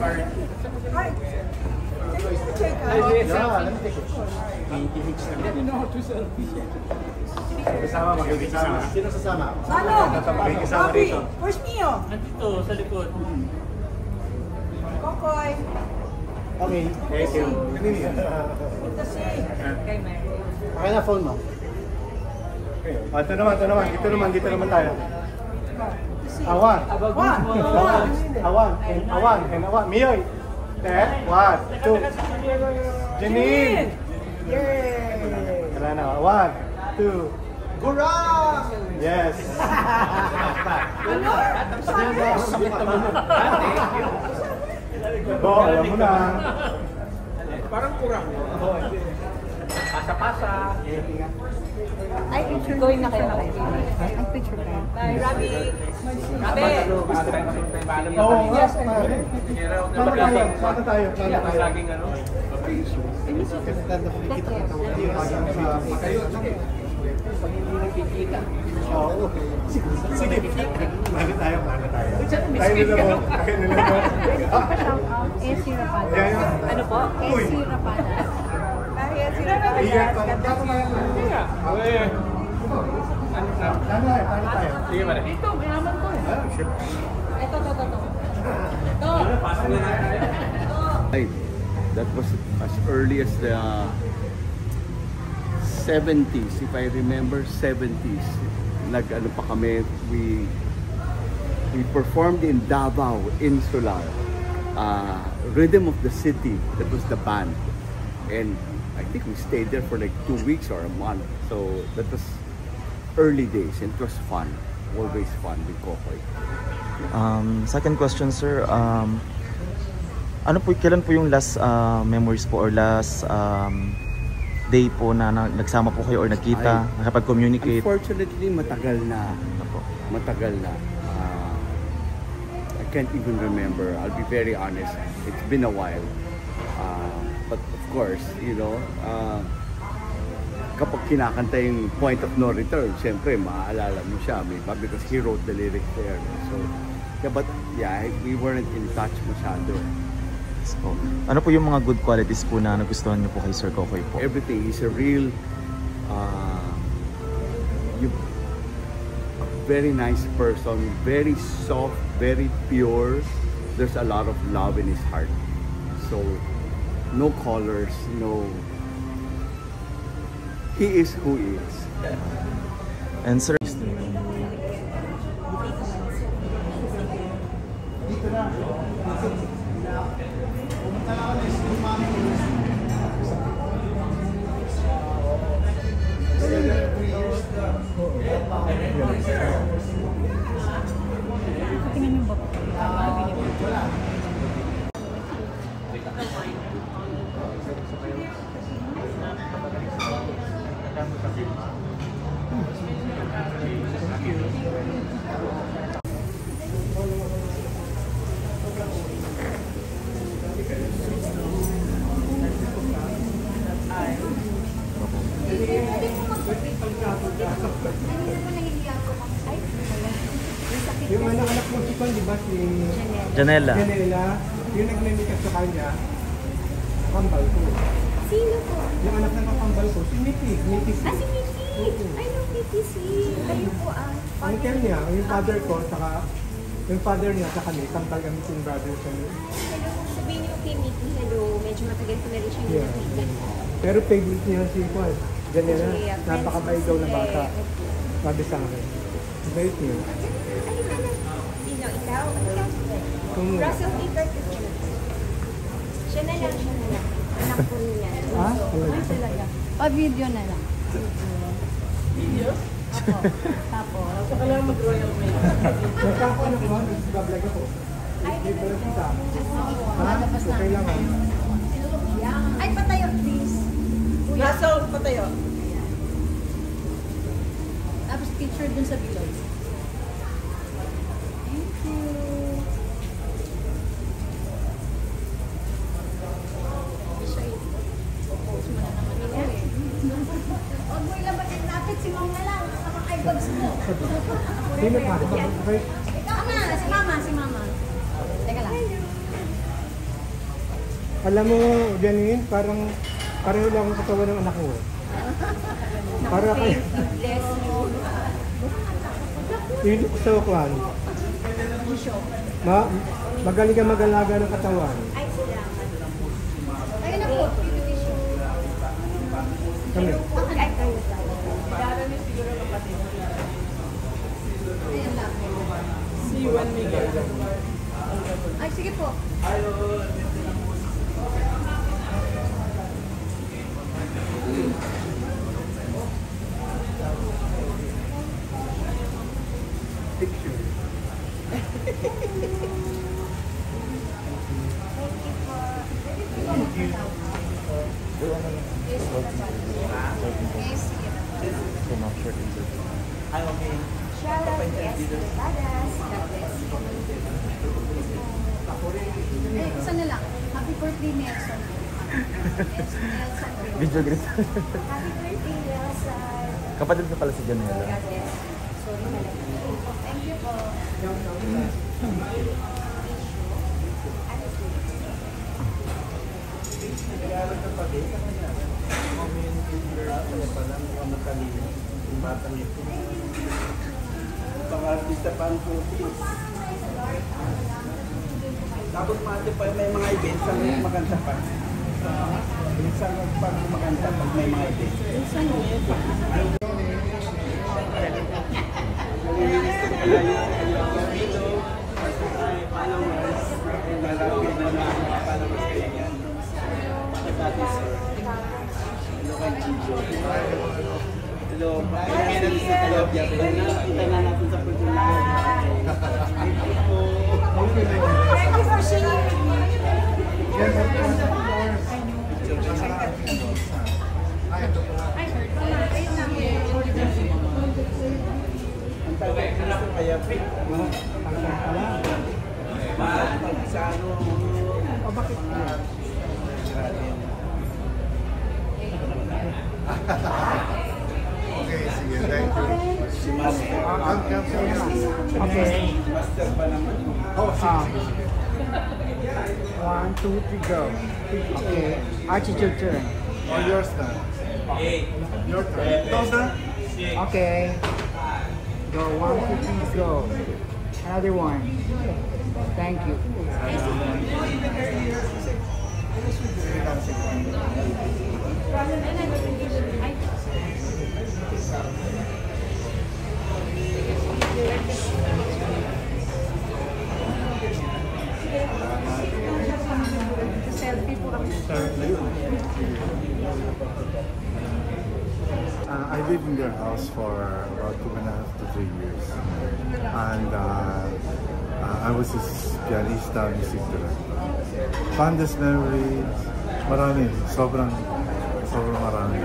Hi. Take a Kasama, magkikisama. Sino sasama? Bobby, where's Mio? Nandito, sa likod. Kokoy. Okay, thank you. Punta si. Kay Mary. Okay na, phone mo. Ito naman tayo. Awan. Awan. Miyoy. One, two. Janine. Yay! Wala na. One, two. Gurang! Yes. Ano? Go, alam mo na. Parang kurang. Pasa-pasa. Ay, picture going na kayo. Ay, picture kayo. Bye, Rabi. Rabi. Oo, yes. Plano tayo. Laging ano? Pag hindi nagkikita. Oo. Sige. Plano tayo. Tayo nila mo. AC Rapadas. Ano po? AC Rapadas. Kaya si Rabi. Ganda ko mga Plano tayo. Sige ba? Ito, mayaman ko eh. Ito. That was as early as the 70s, if I remember, 70s. Nag-ano pa kami, we performed in Davao Insular, Rhythm of the City. That was the band, and I think we stayed there for like 2 weeks or a month. So that was early days, and it was fun, always fun with Kokoy. Second question, sir. Kailan po yung last memories po or last day po na nagsama po kayo or nakita, nakapag-communicate? Unfortunately, matagal na. I can't even remember. I'll be very honest. It's been a while. But of course, kapag kinakanta yung Point of No Return, siyempre, maaalala mo siya, because he wrote the lyrics there. So, we weren't in touch masyado. So, ano po yung mga good qualities po na nagustuhan niyo po kay Sir Kokoy po? Everything. He's a real, very nice person, very soft, very pure. There's a lot of love in his heart. So, no colors, no. He is who he is. And sir, Tingnan niyo ba po? Yung anak mo si Kwan, di ba? Si Janela. Yung naglilikas sa kanya, kambal ko. Sino po? Yung anak na kakambal ko, si Mickey. Si Mickey! I know Mickey si... Kayo po Uncle niya, yung father ko, saka yung father niya sa kami, kambal kami yung brothers kami. Hello, sabihin niyo kay Mickey, hello. Medyo matagal ko na rin siya nakikita. Pero favorite niya si Kwan. Ganyan na, napakabait daw na bata. Sabi sa akin. Bait niya. Sino? Ikaw? Russell A. Curtis. Siya na lang. Anak po niya. Talaga? Pa-video na lang. Video? Ako. Tapos. Saka lang mag-royal mail. Nagkakaano ko, nag-vlog ako. Ay, Nag-vlog kita. Labas na. Okay lang ako. Ay, patayo, please. Russell, patayo. Tapos picture dun sa bilog. Thank you. Post mo na naman ito eh. Huwag mo ilabatin natin si Mom na lang. Sa mga eyebags mo. Sino pa? Okay. Ikaw na, si Mama. Teka lang. Alam mo, Janine, parang pareho lang ang katawan ng anak mo. Para kayo. Bless you. Yung gusto ko, Kwan. Magaling ka mag-alaga ng katawan. Ay, salamat. Ayun na po, tissue. Kami. Ay, kayo. Darating siguro kapatid. Ayun lang. Si Juan Miguel. Ay, sige po. Picture. So, ma'am, short interview. Shout out to Esther Badas. God bless you. Eh, isa na lang. Happy birthday, Nelson. Nelson. Video grip. Happy birthday, Nelson. Kapatid na pala si Janela. God bless. Sorry, malaki. Thank you po. Pang-artista pa ang putis. Tapos mati pa may mga events ang maganda pa. Minsan pag maganda pag may mga events. Hello, kita na natin sa pagdulay. Thank you for sharing with me. Ang tagal ko na po kaya sa ano, Bakit? Okay, sige, thank you. si Master. Okay. Master pa naman. One, two, three, go. Okay. Archie, your turn. Oh, yours now. Your turn. Closer. Okay. Go. One, two, three, go. Another one. Thank you. Selfie po kami. I lived in their house for about 2.5 to 3 years. And I was his pianista, music director. Fondest memories, marami, sobrang marami.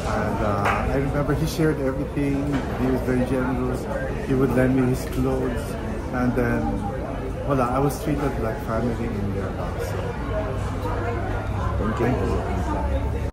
And I remember he shared everything. He was very generous. He would lend me his clothes. And then, I was treated like family in their house. Thank you.